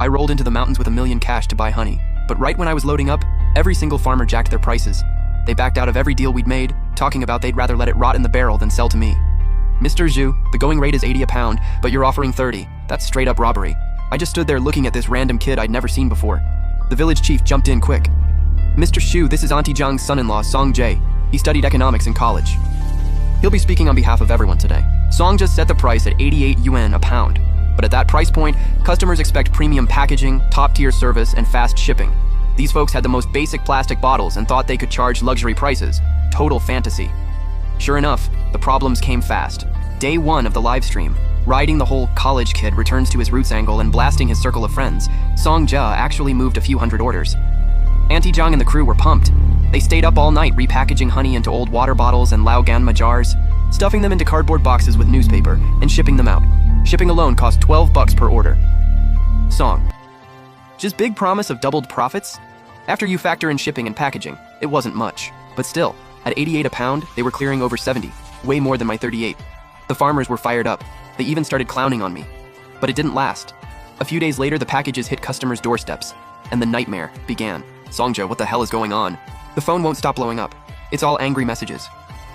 I rolled into the mountains with $1 million cash to buy honey. But right when I was loading up, every single farmer jacked their prices. They backed out of every deal we'd made, talking about they'd rather let it rot in the barrel than sell to me. Mr. Zhu, the going rate is 80 a pound, but you're offering 30. That's straight up robbery. I just stood there looking at this random kid I'd never seen before. The village chief jumped in quick. Mr. Xu, this is Auntie Zhang's son-in-law, Song Jie. He studied economics in college. He'll be speaking on behalf of everyone today. Song just set the price at 88 yuan a pound. But at that price point, customers expect premium packaging, top-tier service, and fast shipping. These folks had the most basic plastic bottles and thought they could charge luxury prices. Total fantasy. Sure enough, the problems came fast. Day 1 of the live stream, riding the whole college kid returns to his roots angle and blasting his circle of friends, Song Jia actually moved a few hundred orders. Auntie Zhang and the crew were pumped. They stayed up all night repackaging honey into old water bottles and Lao Ganma jars, stuffing them into cardboard boxes with newspaper, and shipping them out. Shipping alone cost $12 per order. Song. Just big promise of doubled profits? After you factor in shipping and packaging, it wasn't much. But still, at 88 a pound, they were clearing over 70, way more than my 38. The farmers were fired up. They even started clowning on me. But it didn't last. A few days later, the packages hit customers' doorsteps, and the nightmare began. Songjia, what the hell is going on? The phone won't stop blowing up. It's all angry messages.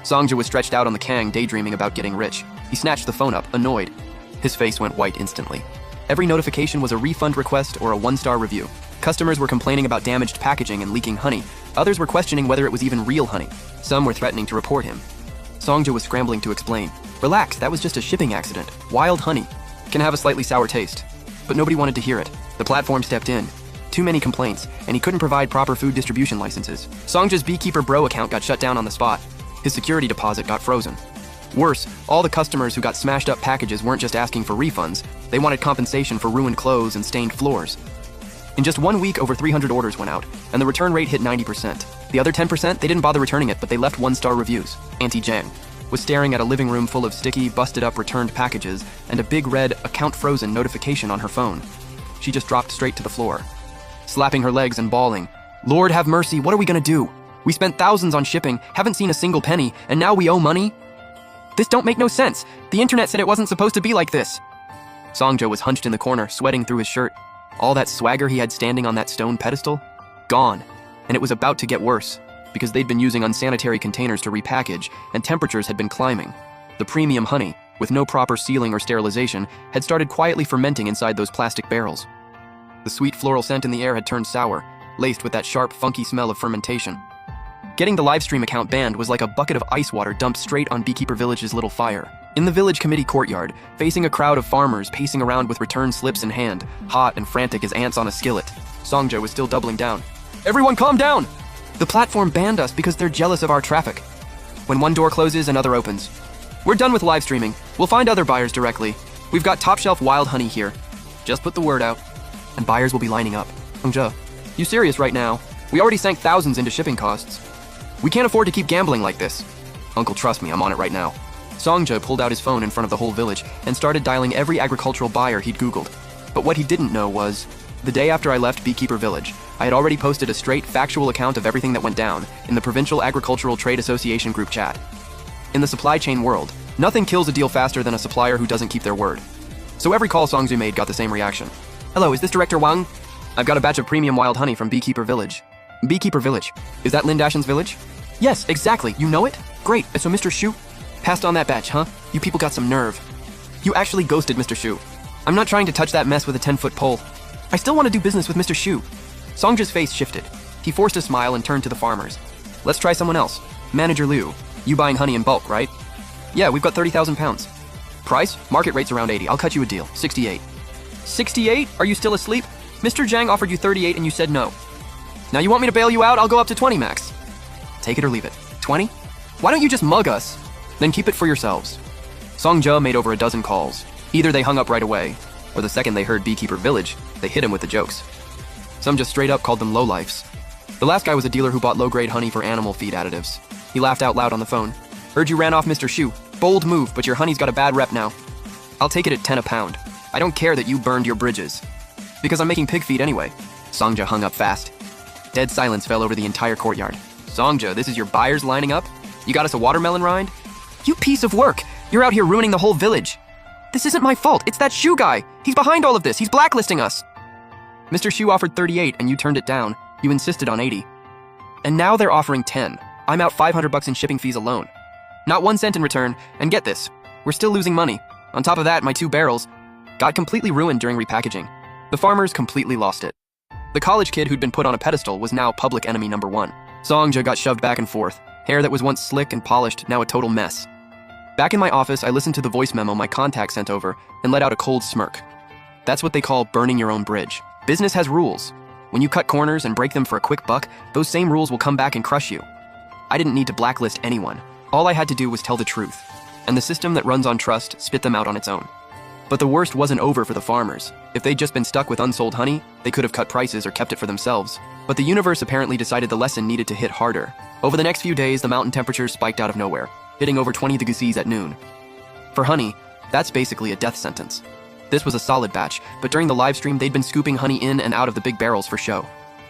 Songjia was stretched out on the kang, daydreaming about getting rich. He snatched the phone up, annoyed. His face went white instantly. Every notification was a refund request or a 1-star review. Customers were complaining about damaged packaging and leaking honey. Others were questioning whether it was even real honey. Some were threatening to report him. Songjia was scrambling to explain. Relax, that was just a shipping accident. Wild honey. Can have a slightly sour taste. But nobody wanted to hear it. The platform stepped in. Too many complaints, and he couldn't provide proper food distribution licenses. Songjia's Beekeeper Bro account got shut down on the spot. His security deposit got frozen. Worse, all the customers who got smashed up packages weren't just asking for refunds, they wanted compensation for ruined clothes and stained floors. In just 1 week, over 300 orders went out, and the return rate hit 90%. The other 10%, they didn't bother returning it, but they left 1-star reviews. Auntie Zhang was staring at a living room full of sticky, busted-up returned packages and a big red account frozen notification on her phone. She just dropped straight to the floor, slapping her legs and bawling. Lord have mercy, what are we gonna do? We spent thousands on shipping, haven't seen a single penny, and now we owe money? This don't make no sense. The internet said it wasn't supposed to be like this. Songjia was hunched in the corner, sweating through his shirt. All that swagger he had standing on that stone pedestal? Gone. And it was about to get worse, because they'd been using unsanitary containers to repackage, and temperatures had been climbing. The premium honey, with no proper sealing or sterilization, had started quietly fermenting inside those plastic barrels. The sweet floral scent in the air had turned sour, laced with that sharp, funky smell of fermentation. Getting the livestream account banned was like a bucket of ice water dumped straight on Beekeeper Village's little fire. In the village committee courtyard, facing a crowd of farmers pacing around with return slips in hand, hot and frantic as ants on a skillet, Songjia was still doubling down. Everyone calm down! The platform banned us because they're jealous of our traffic. When one door closes, another opens. We're done with live streaming. We'll find other buyers directly. We've got top-shelf wild honey here. Just put the word out, and buyers will be lining up. Songjia, you serious right now? We already sank thousands into shipping costs. We can't afford to keep gambling like this. Uncle, trust me, I'm on it right now. Songjia pulled out his phone in front of the whole village and started dialing every agricultural buyer he'd Googled. But what he didn't know was, the day after I left Beekeeper Village, I had already posted a straight, factual account of everything that went down in the Provincial Agricultural Trade Association group chat. In the supply chain world, nothing kills a deal faster than a supplier who doesn't keep their word. So every call Songjia made got the same reaction. Hello, is this Director Wang? I've got a batch of premium wild honey from Beekeeper Village. Beekeeper Village. Is that Lin Dashen's village? Yes, exactly. You know it? Great. So Mr. Xu passed on that batch, huh? You people got some nerve. You actually ghosted Mr. Xu. I'm not trying to touch that mess with a 10-foot pole. I still want to do business with Mr. Xu. Songjia's face shifted. He forced a smile and turned to the farmers. Let's try someone else. Manager Liu. You buying honey in bulk, right? Yeah, we've got 30,000 pounds. Price? Market rate's around 80. I'll cut you a deal. 68. 68? Are you still asleep? Mr. Zhang offered you 38 and you said no. Now you want me to bail you out? I'll go up to 20 max. Take it or leave it. 20? Why don't you just mug us? Then keep it for yourselves. Songjia made over a dozen calls. Either they hung up right away, or the second they heard Beekeeper Village, they hit him with the jokes. Some just straight up called them lowlifes. The last guy was a dealer who bought low-grade honey for animal feed additives. He laughed out loud on the phone. Heard you ran off Mr. Xu. Bold move, but your honey's got a bad rep now. I'll take it at 10 a pound. I don't care that you burned your bridges. Because I'm making pig feed anyway. Songjia hung up fast. Dead silence fell over the entire courtyard. Songjia, this is your buyers lining up? You got us a watermelon rind? You piece of work! You're out here ruining the whole village. This isn't my fault, it's that Xu guy! He's behind all of this, he's blacklisting us! Mr. Xu offered 38 and you turned it down. You insisted on 80. And now they're offering 10. I'm out $500 in shipping fees alone. Not 1 cent in return, and get this, we're still losing money. On top of that, my 2 barrels got completely ruined during repackaging. The farmers completely lost it. The college kid who'd been put on a pedestal was now public enemy number 1. Songjia got shoved back and forth, hair that was once slick and polished, now a total mess. Back in my office, I listened to the voice memo my contact sent over and let out a cold smirk. That's what they call burning your own bridge. Business has rules. When you cut corners and break them for a quick buck, those same rules will come back and crush you. I didn't need to blacklist anyone. All I had to do was tell the truth, and the system that runs on trust spit them out on its own. But the worst wasn't over for the farmers. If they'd just been stuck with unsold honey, they could have cut prices or kept it for themselves. But the universe apparently decided the lesson needed to hit harder. Over the next few days, the mountain temperatures spiked out of nowhere, hitting over 20 degrees at noon. For honey, that's basically a death sentence. This was a solid batch, but during the live stream, they'd been scooping honey in and out of the big barrels for show.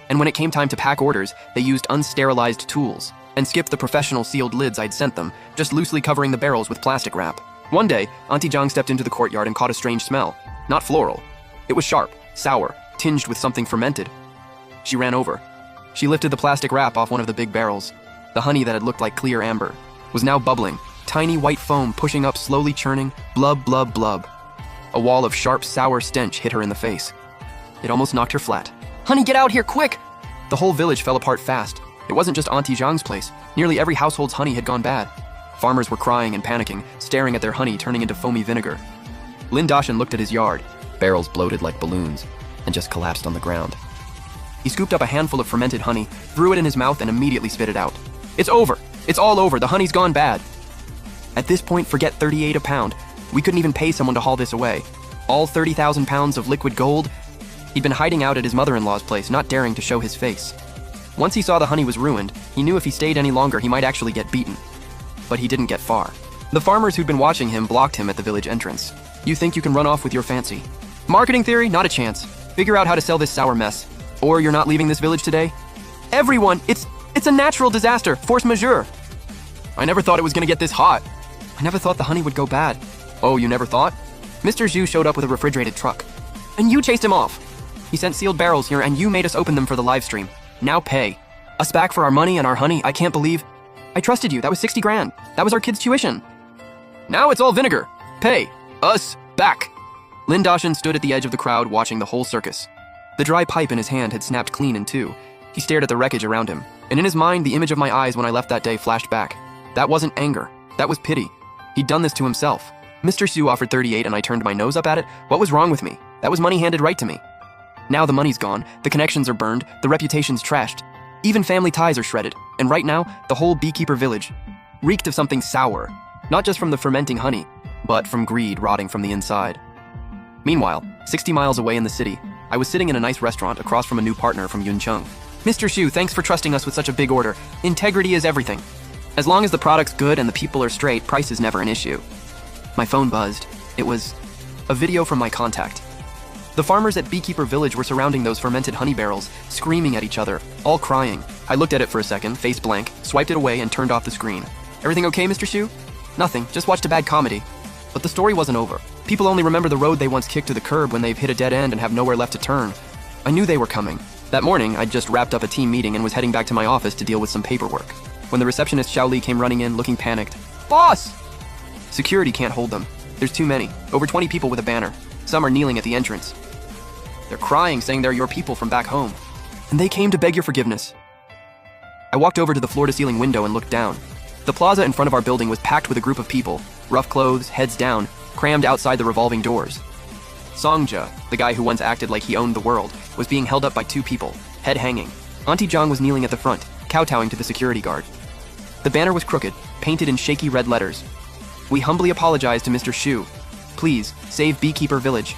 And when it came time to pack orders, they used unsterilized tools and skipped the professional sealed lids I'd sent them, just loosely covering the barrels with plastic wrap. One day, Auntie Zhang stepped into the courtyard and caught a strange smell. Not floral. It was sharp, sour, tinged with something fermented. She ran over. She lifted the plastic wrap off one of the big barrels. The honey that had looked like clear amber was now bubbling, tiny white foam pushing up, slowly churning, blub, blub, blub. A wall of sharp, sour stench hit her in the face. It almost knocked her flat. "Honey, get out here, quick!" The whole village fell apart fast. It wasn't just Auntie Zhang's place. Nearly every household's honey had gone bad. Farmers were crying and panicking, staring at their honey turning into foamy vinegar. Lin Dashan looked at his yard. Barrels bloated like balloons and just collapsed on the ground. He scooped up a handful of fermented honey, threw it in his mouth, and immediately spit it out. "It's over. It's all over. The honey's gone bad." At this point, forget 38 a pound. We couldn't even pay someone to haul this away. All 30,000 pounds of liquid gold? He'd been hiding out at his mother-in-law's place, not daring to show his face. Once he saw the honey was ruined, he knew if he stayed any longer, he might actually get beaten. But he didn't get far. The farmers who'd been watching him blocked him at the village entrance. "You think you can run off with your fancy marketing theory? Not a chance. Figure out how to sell this sour mess, or you're not leaving this village today." "Everyone, it's a natural disaster, force majeure." "I never thought it was gonna get this hot." "I never thought the honey would go bad." "Oh, you never thought?" Mr. Zhu showed up with a refrigerated truck. "And you chased him off. He sent sealed barrels here and you made us open them for the live stream. Now pay. Us back for our money and our honey, I can't believe. I trusted you, that was 60 grand. That was our kids' tuition. Now it's all vinegar. Pay. Us back." Lin Dashan stood at the edge of the crowd watching the whole circus. The dry pipe in his hand had snapped clean in two. He stared at the wreckage around him, and in his mind the image of my eyes when I left that day flashed back. That wasn't anger, that was pity. He'd done this to himself. Mr. Xu offered 38 and I turned my nose up at it. What was wrong with me? That was money handed right to me. Now the money's gone, the connections are burned, the reputation's trashed. Even family ties are shredded, and right now, the whole beekeeper village reeked of something sour. Not just from the fermenting honey, but from greed rotting from the inside. Meanwhile, 60 miles away in the city, I was sitting in a nice restaurant across from a new partner from Yuncheng. "Mr. Xu, thanks for trusting us with such a big order. Integrity is everything. As long as the product's good and the people are straight, price is never an issue." My phone buzzed. It was a video from my contact. The farmers at Beekeeper Village were surrounding those fermented honey barrels, screaming at each other, all crying. I looked at it for a second, face blank, swiped it away, and turned off the screen. "Everything okay, Mr. Xu?" "Nothing, just watched a bad comedy." But the story wasn't over. People only remember the road they once kicked to the curb when they've hit a dead end and have nowhere left to turn. I knew they were coming. That morning, I'd just wrapped up a team meeting and was heading back to my office to deal with some paperwork, when the receptionist Xiao Li came running in, looking panicked. "Boss!" Security can't hold them. There's too many. Over 20 people with a banner. Some are kneeling at the entrance. They're crying, saying they're your people from back home. And they came to beg your forgiveness. I walked over to the floor-to-ceiling window and looked down. The plaza in front of our building was packed with a group of people, rough clothes, heads down, crammed outside the revolving doors. Songjia, the guy who once acted like he owned the world, was being held up by two people, head hanging. Auntie Zhang was kneeling at the front, kowtowing to the security guard. The banner was crooked, painted in shaky red letters. "We humbly apologize to Mr. Xu. Please, save Beekeeper Village."